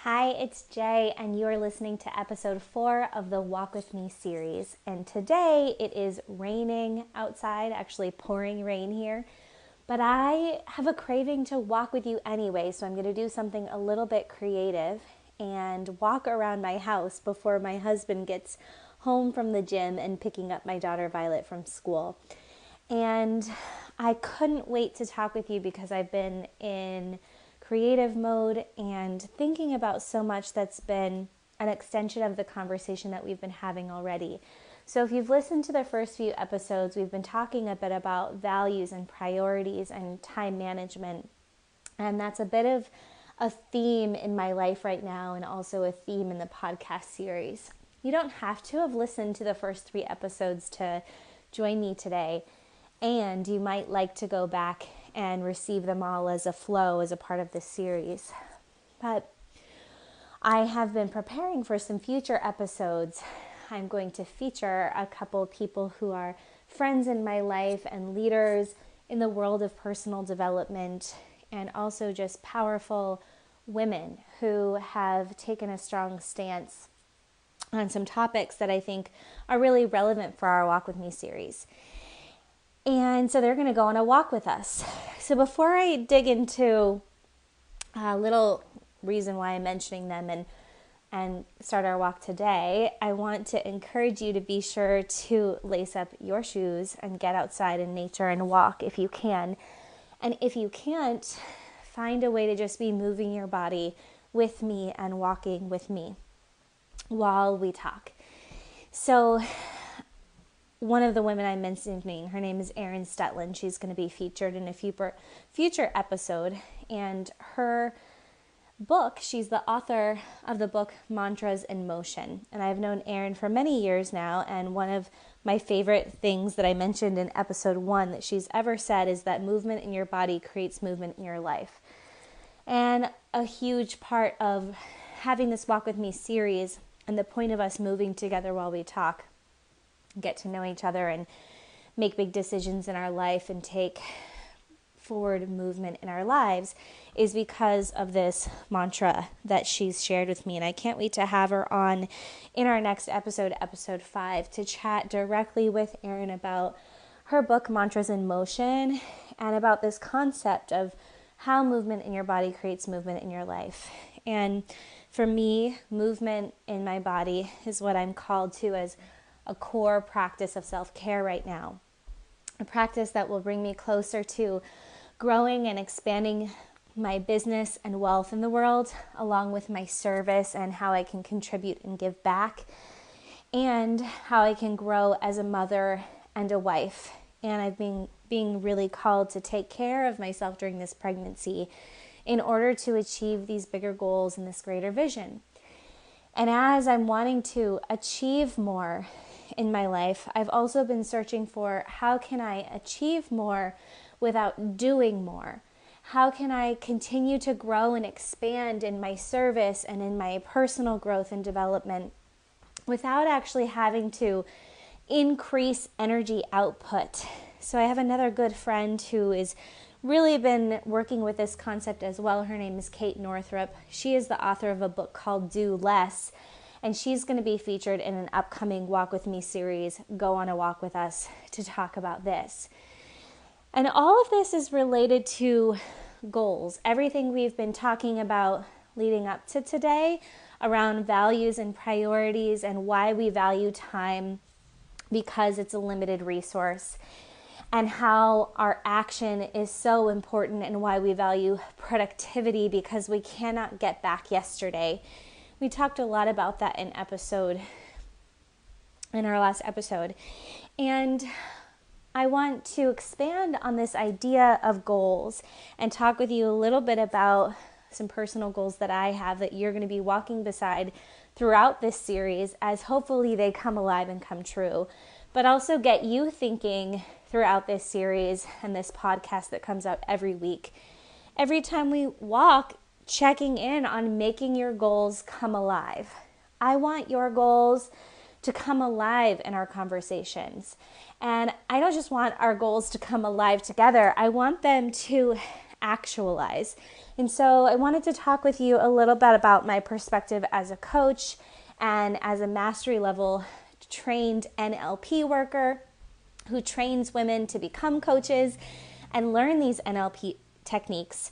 Hi, it's Jay, and you're listening to episode 4 of the Walk With Me series. And today it is raining outside, actually pouring rain here. But I have a craving to walk with you anyway, so I'm going to do something a little bit creative and walk around my house before my husband gets home from the gym and picking up my daughter Violet from school. And I couldn't wait to talk with you because I've been in creative mode and thinking about so much that's been an extension of the conversation that we've been having already. So if you've listened to the first few episodes, we've been talking a bit about values and priorities and time management. And that's a bit of a theme in my life right now and also a theme in the podcast series. You don't have to have listened to the first 3 episodes to join me today. And you might like to go back and receive them all as a flow, as a part of this series. But I have been preparing for some future episodes. I'm going to feature a couple people who are friends in my life and leaders in the world of personal development, and also just powerful women who have taken a strong stance on some topics that I think are really relevant for our Walk With Me series. And so they're going to go on a walk with us. So before I dig into a little reason why I'm mentioning them and start our walk today, I want to encourage you to be sure to lace up your shoes and get outside in nature and walk if you can. And if you can't, find a way to just be moving your body with me and walking with me while we talk. So one of the women I'm mentioning, her name is Erin Stetland. She's going to be featured in a future episode. And her book, she's the author of the book Mantras in Motion. And I've known Erin for many years now. And one of my favorite things that I mentioned in episode 1 that she's ever said is that movement in your body creates movement in your life. And a huge part of having this Walk With Me series and the point of us moving together while we talk, get to know each other and make big decisions in our life and take forward movement in our lives is because of this mantra that she's shared with me. And I can't wait to have her on in our next episode, episode 5, to chat directly with Erin about her book, Mantras in Motion, and about this concept of how movement in your body creates movement in your life. And for me, movement in my body is what I'm called to as a core practice of self-care right now. A practice that will bring me closer to growing and expanding my business and wealth in the world, along with my service and how I can contribute and give back, and how I can grow as a mother and a wife. And I've been being really called to take care of myself during this pregnancy in order to achieve these bigger goals and this greater vision. And as I'm wanting to achieve more in my life, I've also been searching for how can I achieve more without doing more? How can I continue to grow and expand in my service and in my personal growth and development without actually having to increase energy output? So I have another good friend who is really been working with this concept as well. Her name is Kate Northrup. She is the author of a book called Do Less, and she's going to be featured in an upcoming Walk With Me series, Go on a Walk With Us, to talk about this. And all of this is related to goals. Everything we've been talking about leading up to today around values and priorities and why we value time because it's a limited resource, and how our action is so important, and why we value productivity because we cannot get back yesterday. We talked a lot about that in our last episode. And I want to expand on this idea of goals and talk with you a little bit about some personal goals that I have that you're going to be walking beside throughout this series, as hopefully they come alive and come true, but also get you thinking throughout this series and this podcast that comes out every week. Every time we walk, checking in on making your goals come alive. I want your goals to come alive in our conversations. And I don't just want our goals to come alive together. I want them to actualize. And so I wanted to talk with you a little bit about my perspective as a coach and as a mastery level trained NLP worker who trains women to become coaches and learn these NLP techniques.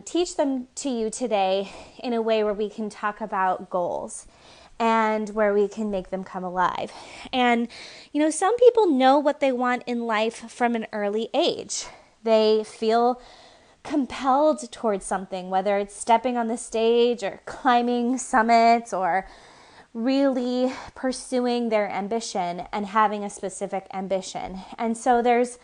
Teach them to you today in a way where we can talk about goals and where we can make them come alive. And, some people know what they want in life from an early age. They feel compelled towards something, whether it's stepping on the stage or climbing summits or really pursuing their ambition and having a specific ambition. And so there's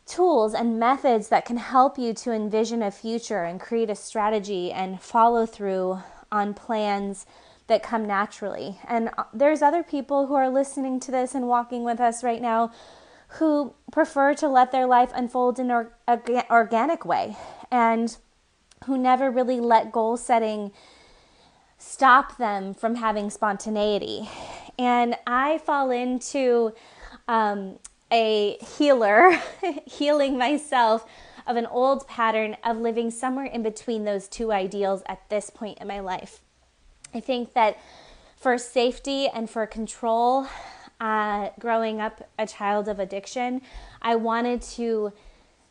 tools and methods that can help you to envision a future and create a strategy and follow through on plans that come naturally. And there's other people who are listening to this and walking with us right now who prefer to let their life unfold in an organic way and who never really let goal setting stop them from having spontaneity. And I fall into a healer, healing myself of an old pattern of living somewhere in between those two ideals at this point in my life. I think that for safety and for control, growing up a child of addiction, I wanted to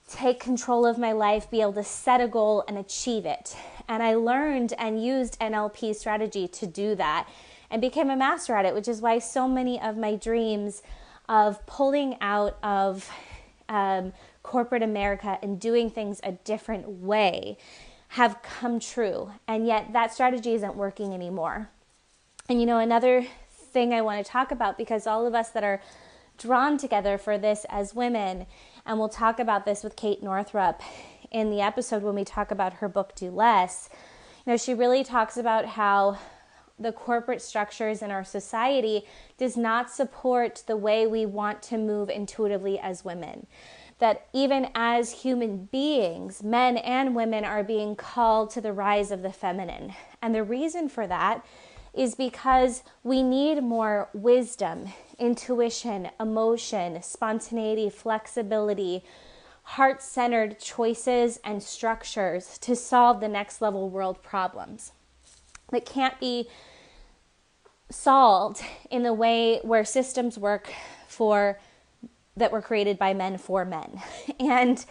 take control of my life, be able to set a goal and achieve it. And I learned and used NLP strategy to do that and became a master at it, which is why so many of my dreams of pulling out of corporate America and doing things a different way have come true. And yet that strategy isn't working anymore. And another thing I want to talk about, because all of us that are drawn together for this as women, and we'll talk about this with Kate Northrup in the episode when we talk about her book, Do Less, she really talks about how the corporate structures in our society does not support the way we want to move intuitively as women. That even as human beings, men and women are being called to the rise of the feminine. And the reason for that is because we need more wisdom, intuition, emotion, spontaneity, flexibility, heart-centered choices and structures to solve the next level world problems that can't be solved in the way where systems work that were created by men for men. And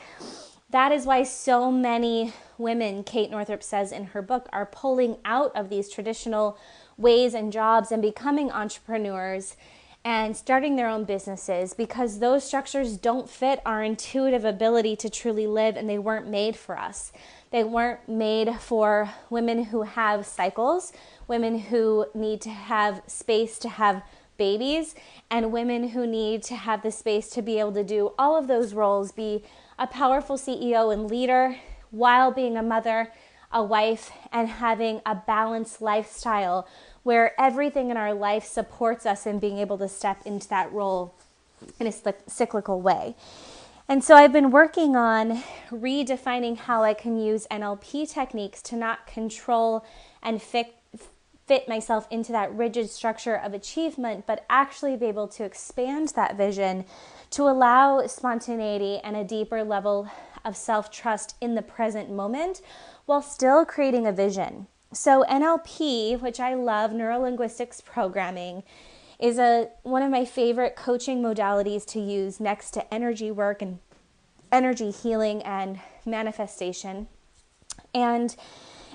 that is why so many women, Kate Northrup says in her book, are pulling out of these traditional ways and jobs and becoming entrepreneurs and starting their own businesses, because those structures don't fit our intuitive ability to truly live, and they weren't made for us. They weren't made for women who have cycles, women who need to have space to have babies, and women who need to have the space to be able to do all of those roles, be a powerful CEO and leader while being a mother, a wife, and having a balanced lifestyle where everything in our life supports us in being able to step into that role in a cyclical way. And so I've been working on redefining how I can use NLP techniques to not control and fit myself into that rigid structure of achievement, but actually be able to expand that vision to allow spontaneity and a deeper level of self-trust in the present moment while still creating a vision. So NLP, which I love, neuro-linguistics programming, is one of my favorite coaching modalities to use next to energy work and energy healing and manifestation. And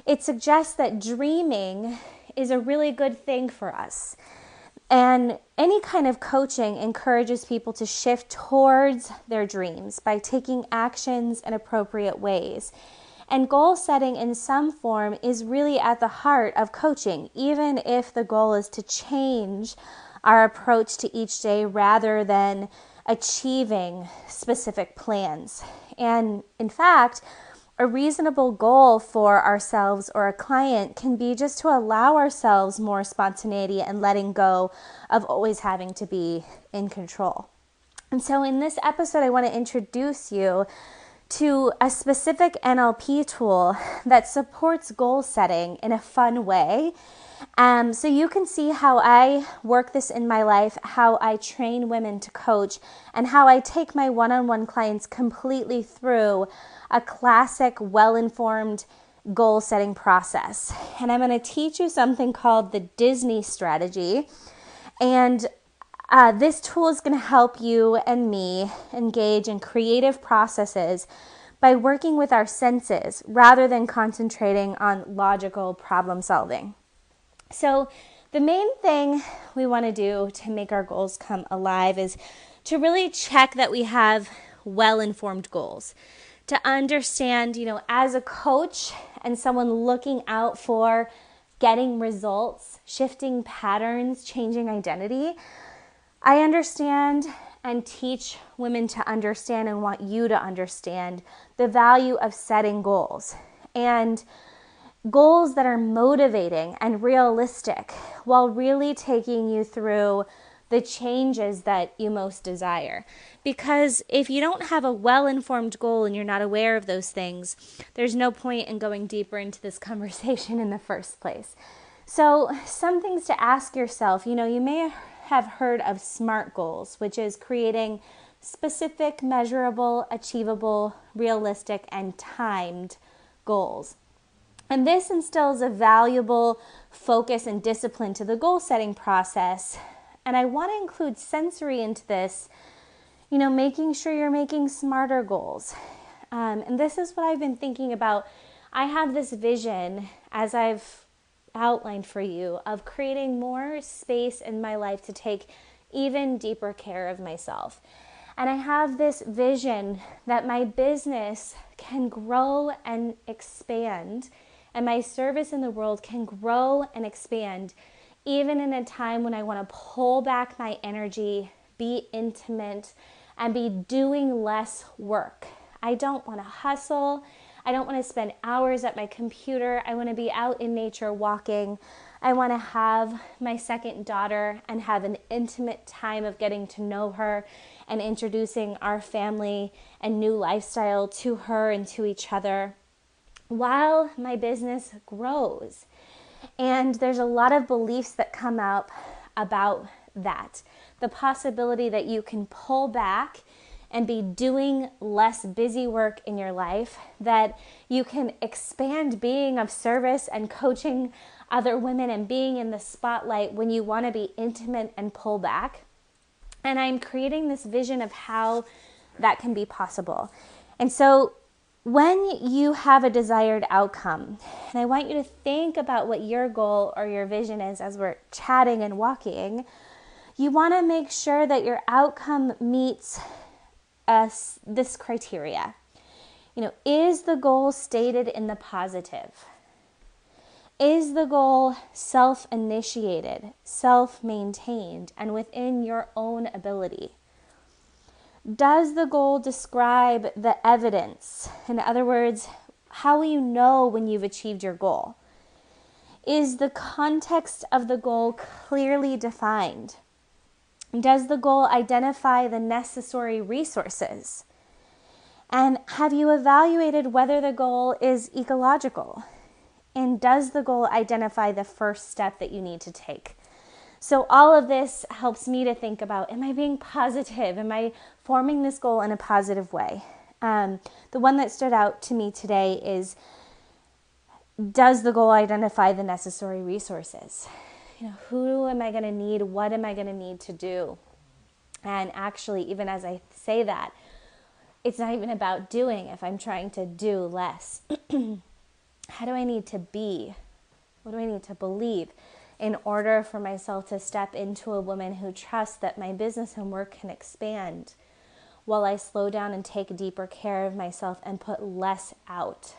it suggests that dreaming is a really good thing for us. And any kind of coaching encourages people to shift towards their dreams by taking actions in appropriate ways. And goal setting in some form is really at the heart of coaching, even if the goal is to change our approach to each day rather than achieving specific plans. And in fact, a reasonable goal for ourselves or a client can be just to allow ourselves more spontaneity and letting go of always having to be in control. And so in this episode, I want to introduce you to a specific NLP tool that supports goal setting in a fun way. So you can see how I work this in my life, how I train women to coach, and how I take my one-on-one clients completely through a classic, well-informed goal setting process. And I'm going to teach you something called the Disney strategy. And this tool is going to help you and me engage in creative processes by working with our senses rather than concentrating on logical problem solving. So the main thing we want to do to make our goals come alive is to really check that we have well-informed goals. To understand, as a coach and someone looking out for getting results, shifting patterns, changing identity, I understand and teach women to understand and want you to understand the value of setting goals and goals that are motivating and realistic while really taking you through the changes that you most desire. Because if you don't have a well-informed goal and you're not aware of those things, there's no point in going deeper into this conversation in the first place. So some things to ask yourself, you may have heard of SMART goals, which is creating specific, measurable, achievable, realistic, and timed goals. And this instills a valuable focus and discipline to the goal setting process. And I want to include sensory into this, making sure you're making smarter goals. And this is what I've been thinking about. I have this vision, as I've outlined for you, of creating more space in my life to take even deeper care of myself. And I have this vision that my business can grow and expand, and my service in the world can grow and expand, even in a time when I want to pull back my energy, be intimate, and be doing less work. I don't want to hustle. I don't want to spend hours at my computer. I want to be out in nature walking. I want to have my second daughter and have an intimate time of getting to know her and introducing our family and new lifestyle to her and to each other while my business grows. And there's a lot of beliefs that come up about that. The possibility that you can pull back and be doing less busy work in your life, that you can expand being of service and coaching other women and being in the spotlight when you want to be intimate and pull back. And I'm creating this vision of how that can be possible. And so when you have a desired outcome, and I want you to think about what your goal or your vision is as we're chatting and walking, you want to make sure that your outcome meets this criteria. Is the goal stated in the positive? Is the goal self-initiated, self-maintained, and within your own ability? Does the goal describe the evidence? In other words, how will you know when you've achieved your goal? Is the context of the goal clearly defined? Does the goal identify the necessary resources? And have you evaluated whether the goal is ecological? And does the goal identify the first step that you need to take? So all of this helps me to think about, am I being positive? Am I forming this goal in a positive way? The one that stood out to me today is, does the goal identify the necessary resources? Who am I going to need? What am I going to need to do? And actually, even as I say that, it's not even about doing if I'm trying to do less. How do I need to be? What do I need to believe in order for myself to step into a woman who trusts that my business and work can expand while I slow down and take deeper care of myself and put less out,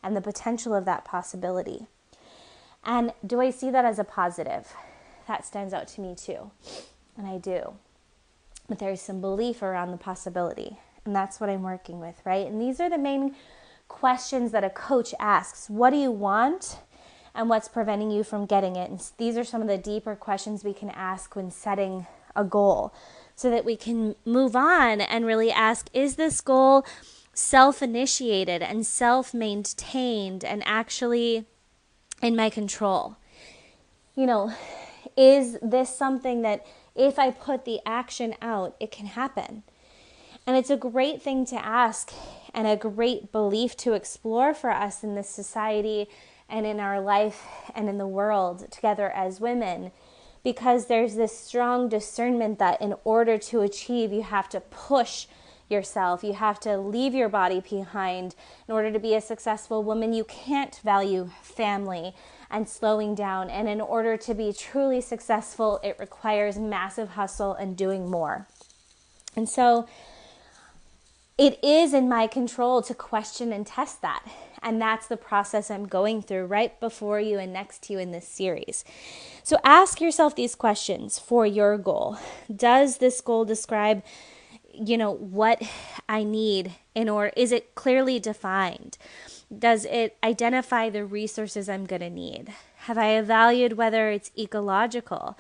and the potential of that possibility? And do I see that as a positive? That stands out to me too. And I do. But there's some belief around the possibility. And that's what I'm working with, right? And these are the main questions that a coach asks. What do you want? And what's preventing you from getting it? And these are some of the deeper questions we can ask when setting a goal, so that we can move on and really ask, is this goal self-initiated and self-maintained and actually in my control? Is this something that if I put the action out, it can happen? And it's a great thing to ask and a great belief to explore for us in this society and in our life and in the world together as women, because there's this strong discernment that in order to achieve, you have to push yourself. You have to leave your body behind. In order to be a successful woman, you can't value family and slowing down. And in order to be truly successful, it requires massive hustle and doing more. And so it is in my control to question and test that. And that's the process I'm going through right before you and next to you in this series. So ask yourself these questions for your goal. Does this goal describe, what I need is it clearly defined? Does it identify the resources I'm going to need? Have I evaluated whether it's ecological?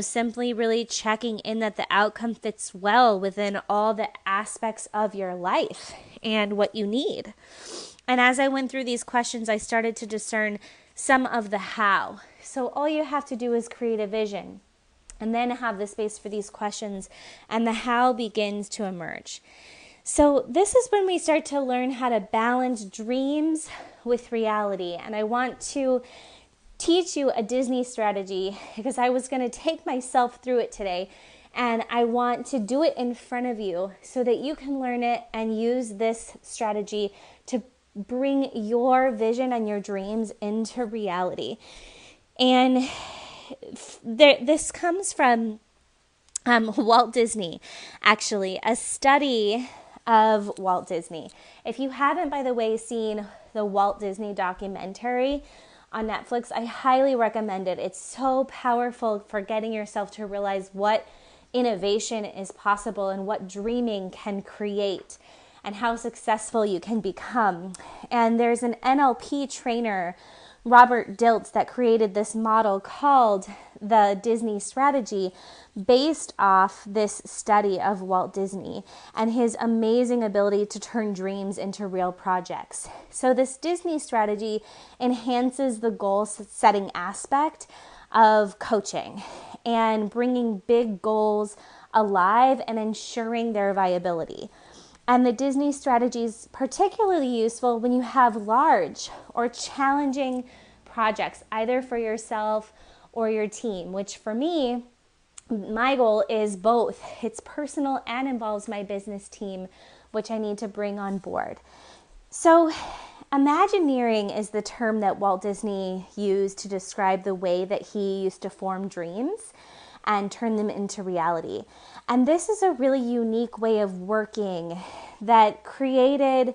Simply really checking in that the outcome fits well within all the aspects of your life and what you need. And as I went through these questions, I started to discern some of the how. So all you have to do is create a vision and then have the space for these questions, and the how begins to emerge. So this is when we start to learn how to balance dreams with reality. And I want to teach you a Disney strategy because I was going to take myself through it today. And I want to do it in front of you so that you can learn it and use this strategy to bring your vision and your dreams into reality. And this comes from Walt Disney, actually, a study of Walt Disney. If you haven't, by the way, seen the Walt Disney documentary on Netflix, I highly recommend it. It's so powerful for getting yourself to realize what innovation is possible and what dreaming can create and how successful you can become. And there's an NLP trainer, Robert Dilts, that created this model called the Disney strategy based off this study of Walt Disney and his amazing ability to turn dreams into real projects. So this Disney strategy enhances the goal setting aspect of coaching and bringing big goals alive and ensuring their viability. And the Disney strategy is particularly useful when you have large or challenging projects, either for yourself or your team, which for me, my goal is both. It's personal and involves my business team, which I need to bring on board. So Imagineering is the term that Walt Disney used to describe the way that he used to form dreams and turn them into reality. And this is a really unique way of working that created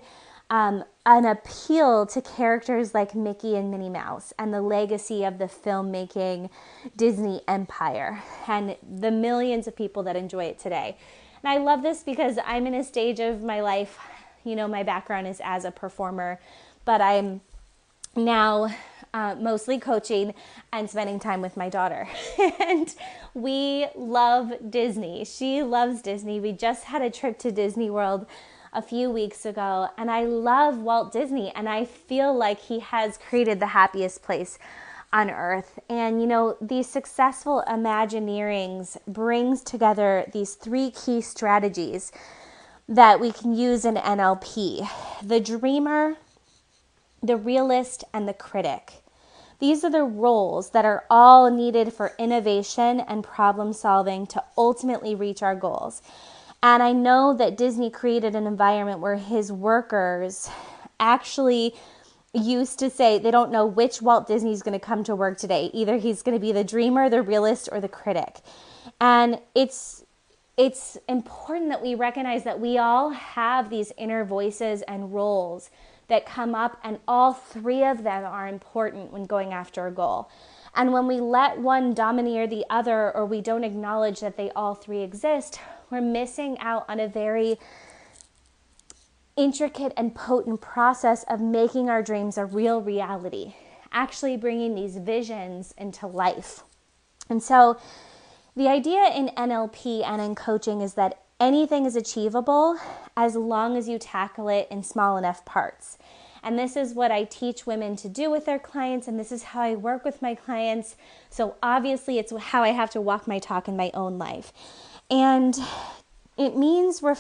an appeal to characters like Mickey and Minnie Mouse and the legacy of the filmmaking Disney empire and the millions of people that enjoy it today. And I love this because I'm in a stage of my life, my background is as a performer, but I'm now mostly coaching and spending time with my daughter. And we love Disney. She loves Disney. We just had a trip to Disney World a few weeks ago, and I love Walt Disney, and I feel like he has created the happiest place on earth. And these successful Imagineerings brings together these 3 key strategies that we can use in NLP: the dreamer, the realist, and the critic. These are the roles that are all needed for innovation and problem solving to ultimately reach our goals. And I know that Disney created an environment where his workers actually used to say they don't know which Walt Disney is going to come to work today. Either he's going to be the dreamer, the realist, or the critic. And it's important that we recognize that we all have these inner voices and roles that come up, and all 3 of them are important when going after a goal. And when we let one domineer the other, or we don't acknowledge that they all 3 exist, we're missing out on a very intricate and potent process of making our dreams a real reality, actually bringing these visions into life. And so the idea in NLP and in coaching is that anything is achievable as long as you tackle it in small enough parts. And this is what I teach women to do with their clients, and this is how I work with my clients. So obviously it's how I have to walk my talk in my own life. And it means we're,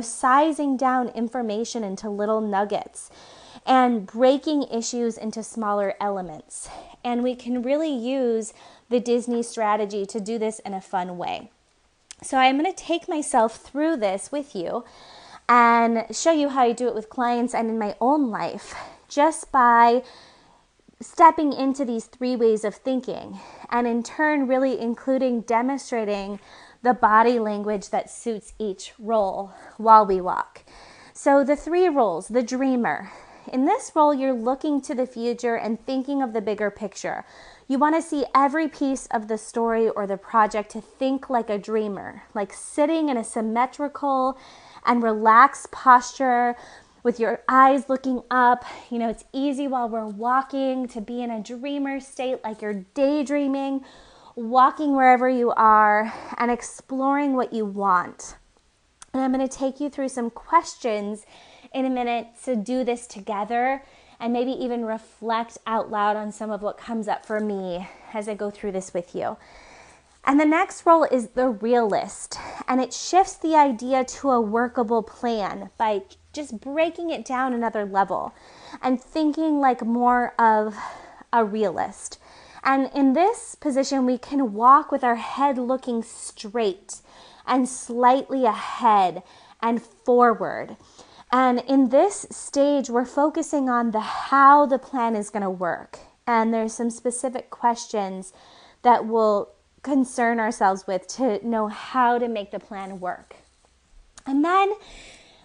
sizing down information into little nuggets and breaking issues into smaller elements. And we can really use the Disney strategy to do this in a fun way. So I'm going to take myself through this with you and show you how I do it with clients and in my own life, just by stepping into these 3 ways of thinking, and in turn really demonstrating the body language that suits each role while we walk. So the 3 roles: the dreamer. In this role, you're looking to the future and thinking of the bigger picture. You want to see every piece of the story or the project to think like a dreamer, like sitting in a symmetrical and relaxed posture with your eyes looking up. It's easy while we're walking to be in a dreamer state, like you're daydreaming, walking wherever you are and exploring what you want. And I'm going to take you through some questions in a minute to do this together and maybe even reflect out loud on some of what comes up for me as I go through this with you. And the next role is the realist, and it shifts the idea to a workable plan by just breaking it down another level and thinking like more of a realist. And in this position, we can walk with our head looking straight and slightly ahead and forward. And in this stage, we're focusing on how the plan is going to work. And there's some specific questions that we'll concern ourselves with to know how to make the plan work. And then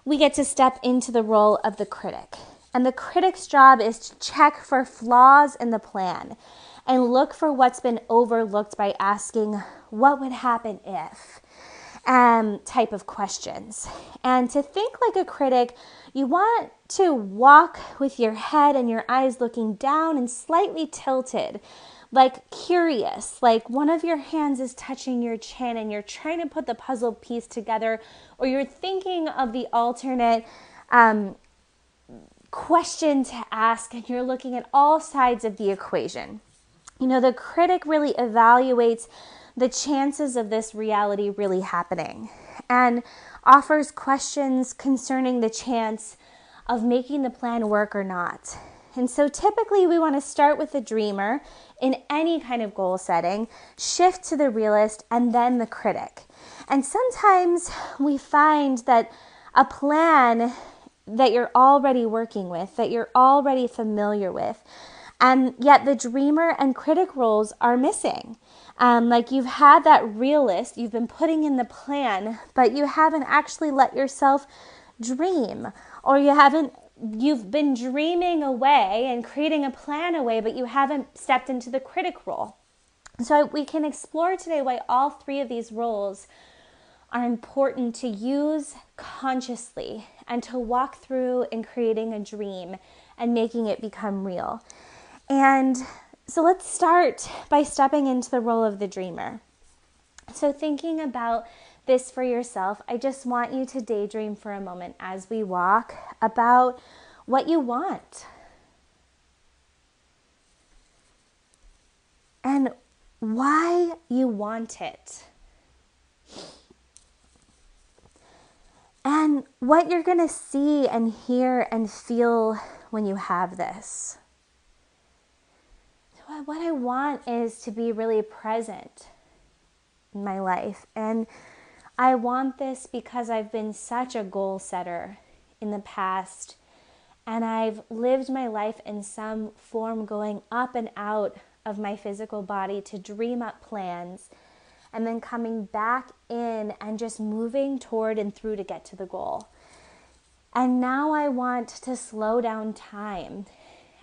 we get to step into the role of the critic. And the critic's job is to check for flaws in the plan and look for what's been overlooked by asking, what would happen if? Type of questions. And to think like a critic, you want to walk with your head and your eyes looking down and slightly tilted, like curious, like one of your hands is touching your chin and you're trying to put the puzzle piece together, or you're thinking of the alternate question to ask, and you're looking at all sides of the equation. The critic really evaluates the chances of this reality really happening and offers questions concerning the chance of making the plan work or not. And so typically we want to start with the dreamer in any kind of goal setting, shift to the realist, and then the critic. And sometimes we find that a plan that you're already working with, that you're already familiar with, and yet the dreamer and critic roles are missing. Like you've had that realist, you've been putting in the plan, but you haven't actually let yourself dream, or you've been dreaming away and creating a plan away, but you haven't stepped into the critic role. So we can explore today why all 3 of these roles are important to use consciously and to walk through in creating a dream and making it become real. And so let's start by stepping into the role of the dreamer. So thinking about this for yourself, I just want you to daydream for a moment as we walk about what you want. And why you want it. And what you're going to see and hear and feel when you have this. So what I want is to be really present in my life. And I want this because I've been such a goal setter in the past. And I've lived my life in some form going up and out of my physical body to dream up plans, and then coming back in and just moving toward and through to get to the goal. And now I want to slow down time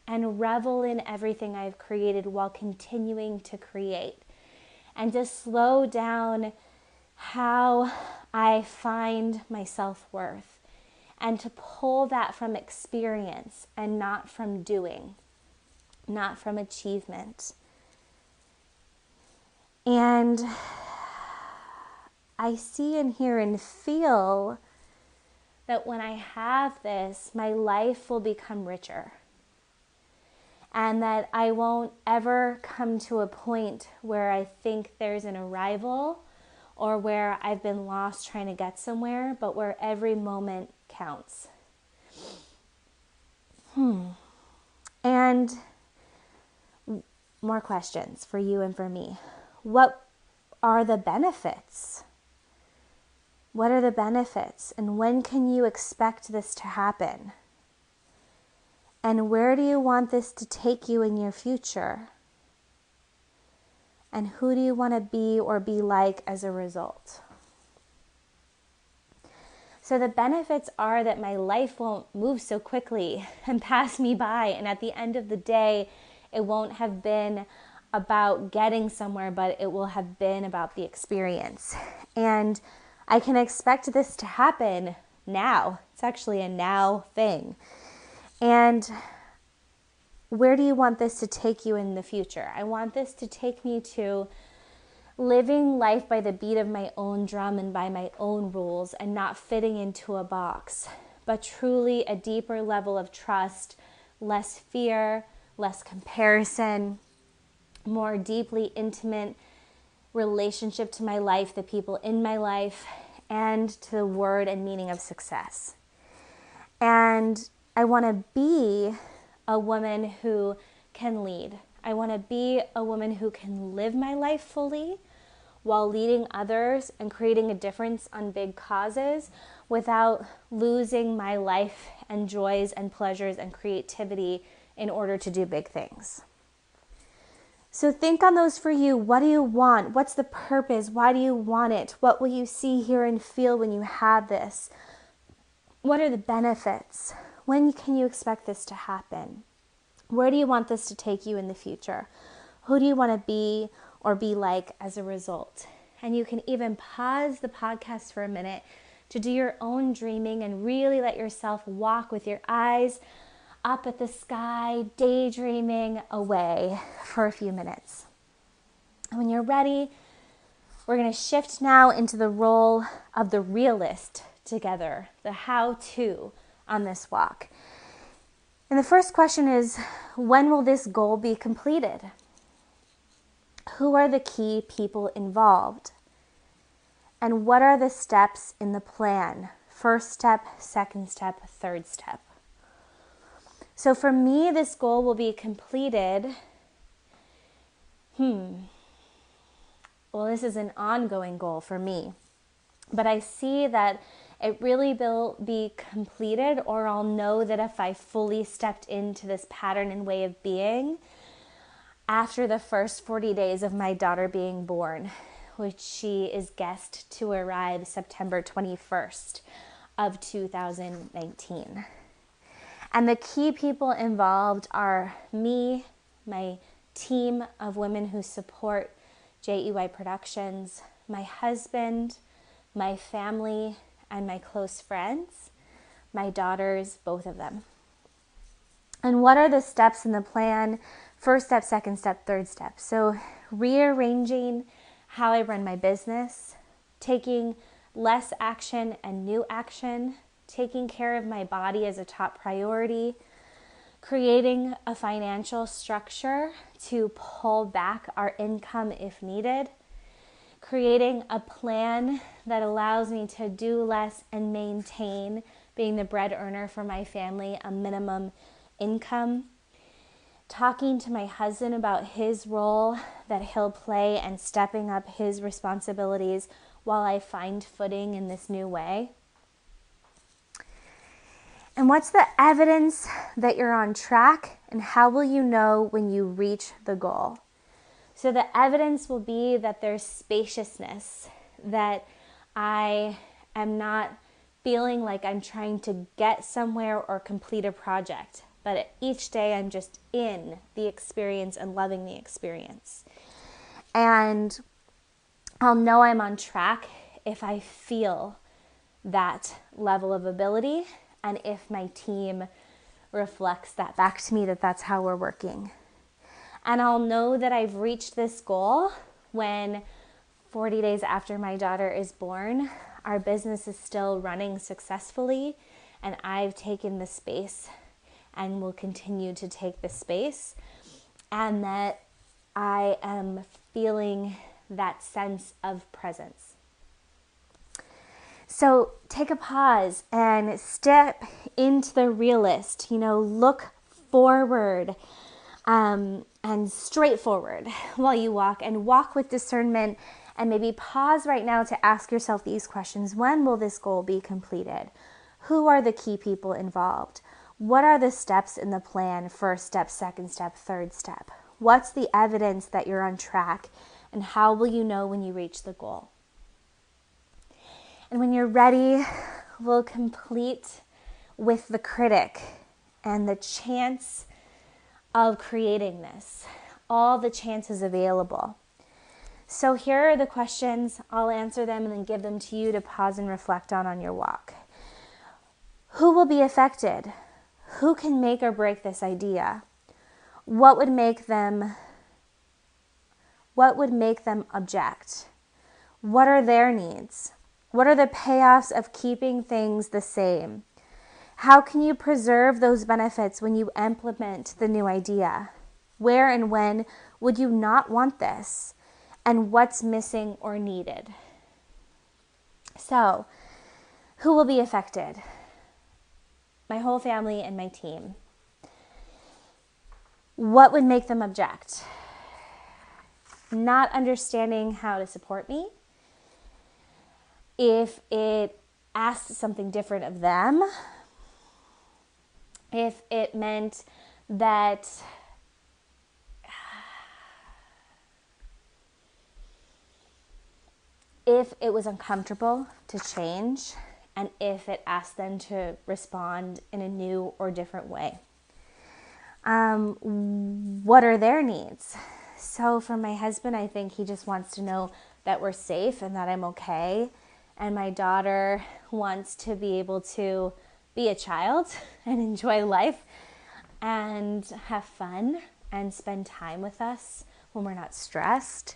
and revel in everything I've created while continuing to create. And to slow down how I find my self-worth. And to pull that from experience and not from doing, not from achievement. And I see and hear and feel that when I have this, my life will become richer. And that I won't ever come to a point where I think there's an arrival or where I've been lost trying to get somewhere, but where every moment counts. And more questions for you and for me. What are the benefits? What are the benefits? And when can you expect this to happen? And where do you want this to take you in your future? And who do you want to be or be like as a result? So the benefits are that my life won't move so quickly and pass me by. And at the end of the day, it won't have been about getting somewhere, but it will have been about the experience. And I can expect this to happen now. It's actually a now thing. And where do you want this to take you in the future? I want this to take me to living life by the beat of my own drum and by my own rules and not fitting into a box, but truly a deeper level of trust, less fear, less comparison, more deeply intimate relationship to my life, the people in my life, and to the word and meaning of success. And I want to be a woman who can lead. I want to be a woman who can live my life fully while leading others and creating a difference on big causes without losing my life and joys and pleasures and creativity in order to do big things. So think on those for you. What do you want? What's the purpose? Why do you want it? What will you see, hear, and feel when you have this? What are the benefits? When can you expect this to happen? Where do you want this to take you in the future? Who do you want to be or be like as a result? And you can even pause the podcast for a minute to do your own dreaming and really let yourself walk with your eyes up at the sky, daydreaming away for a few minutes. And when you're ready, we're going to shift now into the role of the realist together, the how-to on this walk. And the first question is, when will this goal be completed? Who are the key people involved? And what are the steps in the plan? First step, second step, third step. So for me, this goal will be completed. Well, this is an ongoing goal for me. But I see that it really will be completed, or I'll know that if I fully stepped into this pattern and way of being after the first 40 days of my daughter being born, which she is guessed to arrive September 21st of 2019. And the key people involved are me, my team of women who support JEY Productions, my husband, my family, and my close friends, my daughters, both of them. And what are the steps in the plan? First step, second step, third step. So rearranging how I run my business, taking less action and new action, taking care of my body as a top priority, creating a financial structure to pull back our income if needed, creating a plan that allows me to do less and maintain, being the bread earner for my family, a minimum income, talking to my husband about his role that he'll play and stepping up his responsibilities while I find footing in this new way. And what's the evidence that you're on track, and how will you know when you reach the goal? So the evidence will be that there's spaciousness, that I am not feeling like I'm trying to get somewhere or complete a project, but each day I'm just in the experience and loving the experience. And I'll know I'm on track if I feel that level of ability, and if my team reflects that back to me, that that's how we're working. And I'll know that I've reached this goal when 40 days after my daughter is born, our business is still running successfully, and I've taken the space and will continue to take the space, and that I am feeling that sense of presence. So take a pause and step into the realist, look forward and straightforward while you walk, and walk with discernment, and maybe pause right now to ask yourself these questions. When will this goal be completed? Who are the key people involved? What are the steps in the plan? First step, second step, third step. What's the evidence that you're on track? And how will you know when you reach the goal? And when you're ready, we'll complete with the critic and the chance of creating this. All the chances available. So here are the questions. I'll answer them and then give them to you to pause and reflect on your walk. Who will be affected? Who can make or break this idea? What would make them object? What are their needs? What are the payoffs of keeping things the same? How can you preserve those benefits when you implement the new idea? Where and when would you not want this? And what's missing or needed? So, who will be affected? My whole family and my team. What would make them object? Not understanding how to support me. If it asked something different of them. If it meant that if it was uncomfortable to change, and if it asked them to respond in a new or different way. What are their needs? So for my husband, I think he just wants to know that we're safe and that I'm okay. And my daughter wants to be able to be a child and enjoy life and have fun and spend time with us when we're not stressed.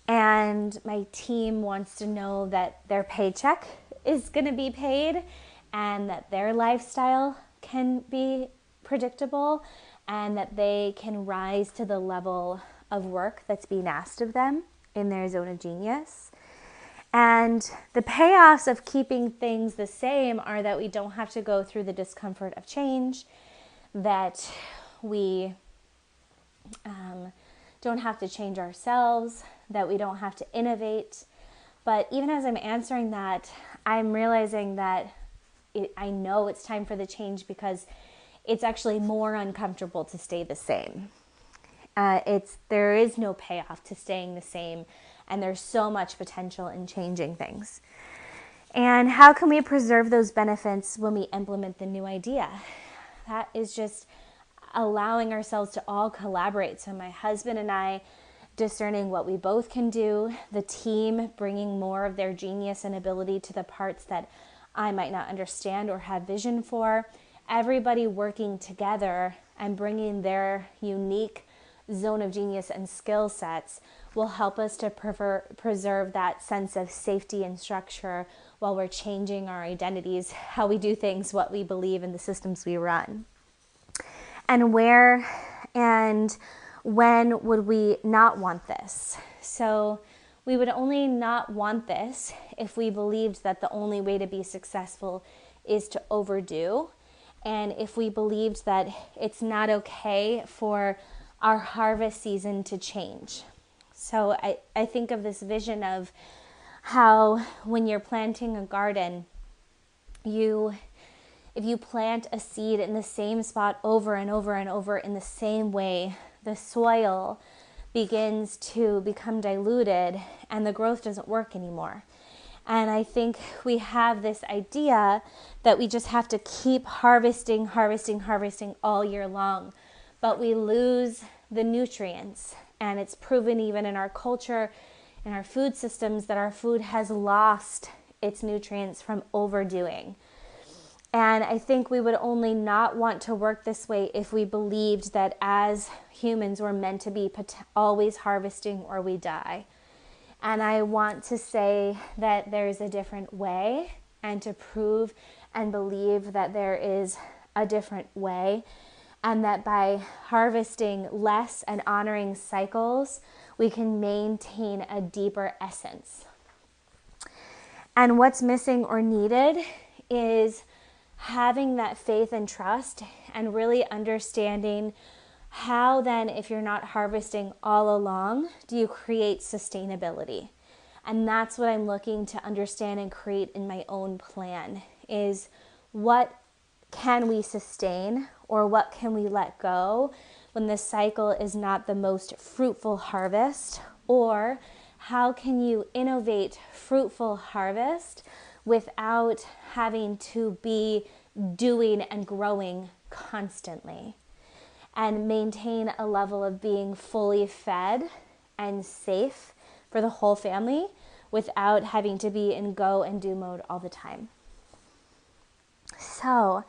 And my team wants to know that their paycheck is going to be paid and that their lifestyle can be predictable and that they can rise to the level of work that's being asked of them in their zone of genius. And the payoffs of keeping things the same are that we don't have to go through the discomfort of change, that we don't have to change ourselves, that we don't have to innovate. But even as I'm answering that, I'm realizing that I know it's time for the change because it's actually more uncomfortable to stay the same. There is no payoff to staying the same, and there's so much potential in changing things. And how can we preserve those benefits when we implement the new idea? That is just allowing ourselves to all collaborate. So my husband and I discerning what we both can do, the team bringing more of their genius and ability to the parts that I might not understand or have vision for, everybody working together and bringing their unique zone of genius and skill sets will help us to preserve that sense of safety and structure while we're changing our identities, how we do things, what we believe, and the systems we run. And where and when would we not want this? So we would only not want this if we believed that the only way to be successful is to overdo, and if we believed that it's not okay for our harvest season to change. So I think of this vision of how when you're planting a garden, if you plant a seed in the same spot over and over and over in the same way, the soil begins to become diluted and the growth doesn't work anymore. And I think we have this idea that we just have to keep harvesting all year long, but we lose the nutrients. And it's proven even in our culture, in our food systems, that our food has lost its nutrients from overdoing. And I think we would only not want to work this way if we believed that as humans we're meant to be always harvesting or we die. And I want to say that there's a different way, and to prove and believe that there is a different way, and that by harvesting less and honoring cycles, we can maintain a deeper essence. And what's missing or needed is having that faith and trust, and really understanding how then, if you're not harvesting all along, do you create sustainability? And that's what I'm looking to understand and create in my own plan, is what can we sustain, or what can we let go when the cycle is not the most fruitful harvest? Or how can you innovate fruitful harvest without having to be doing and growing constantly, and maintain a level of being fully fed and safe for the whole family without having to be in go and do mode all the time? So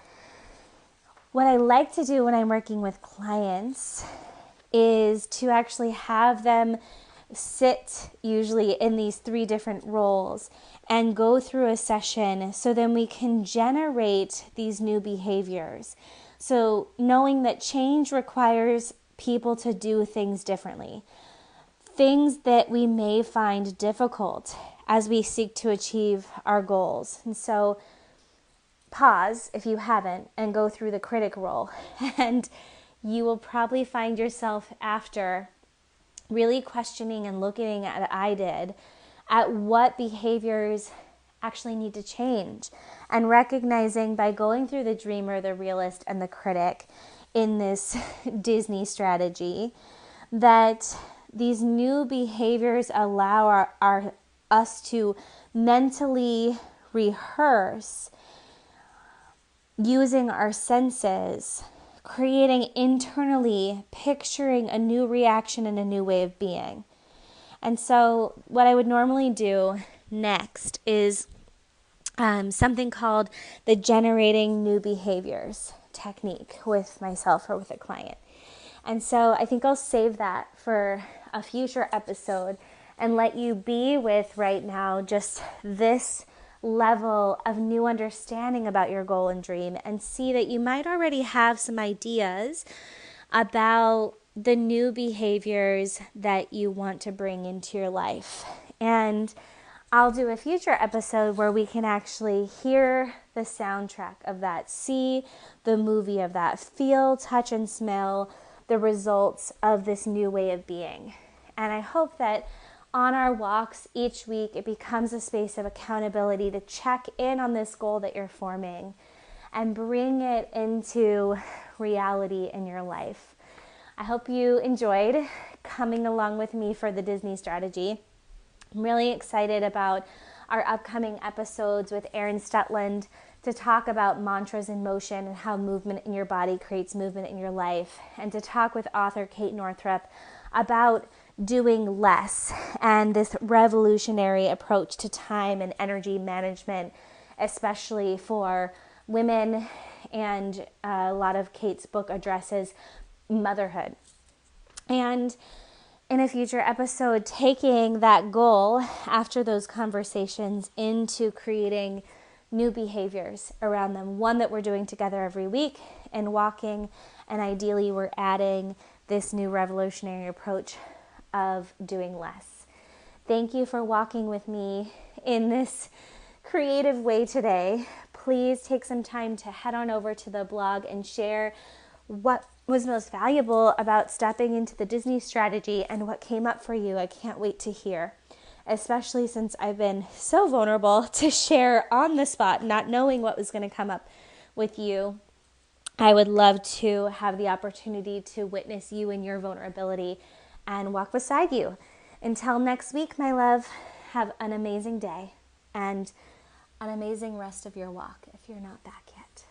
what I like to do when I'm working with clients is to actually have them sit usually in these 3 different roles and go through a session, so then we can generate these new behaviors. So knowing that change requires people to do things differently, things that we may find difficult as we seek to achieve our goals. And so pause if you haven't and go through the critic role, and you will probably find yourself after really questioning and looking at, I did, at what behaviors actually need to change, and recognizing by going through the dreamer, the realist, and the critic in this Disney strategy, that these new behaviors allow us to mentally rehearse using our senses, creating internally, picturing a new reaction and a new way of being. And so what I would normally do next is something called the generating new behaviors technique with myself or with a client. And so I think I'll save that for a future episode and let you be with right now just this level of new understanding about your goal and dream, and see that you might already have some ideas about the new behaviors that you want to bring into your life. And I'll do a future episode where we can actually hear the soundtrack of that, see the movie of that, feel, touch, and smell the results of this new way of being. And I hope that on our walks each week, it becomes a space of accountability to check in on this goal that you're forming and bring it into reality in your life. I hope you enjoyed coming along with me for the Disney strategy. I'm really excited about our upcoming episodes with Erin Stutland to talk about mantras in motion and how movement in your body creates movement in your life, and to talk with author Kate Northrup about doing less and this revolutionary approach to time and energy management, especially for women, and a lot of Kate's book addresses motherhood. And in a future episode, taking that goal after those conversations into creating new behaviors around them, one that we're doing together every week and walking, and ideally we're adding this new revolutionary approach of doing less. Thank you for walking with me in this creative way today. Please take some time to head on over to the blog and share what was most valuable about stepping into the Disney strategy and what came up for you. I can't wait to hear, especially since I've been so vulnerable to share on the spot, not knowing what was going to come up with you. I would love to have the opportunity to witness you in your vulnerability and walk beside you. Until next week, my love, have an amazing day and an amazing rest of your walk if you're not back yet.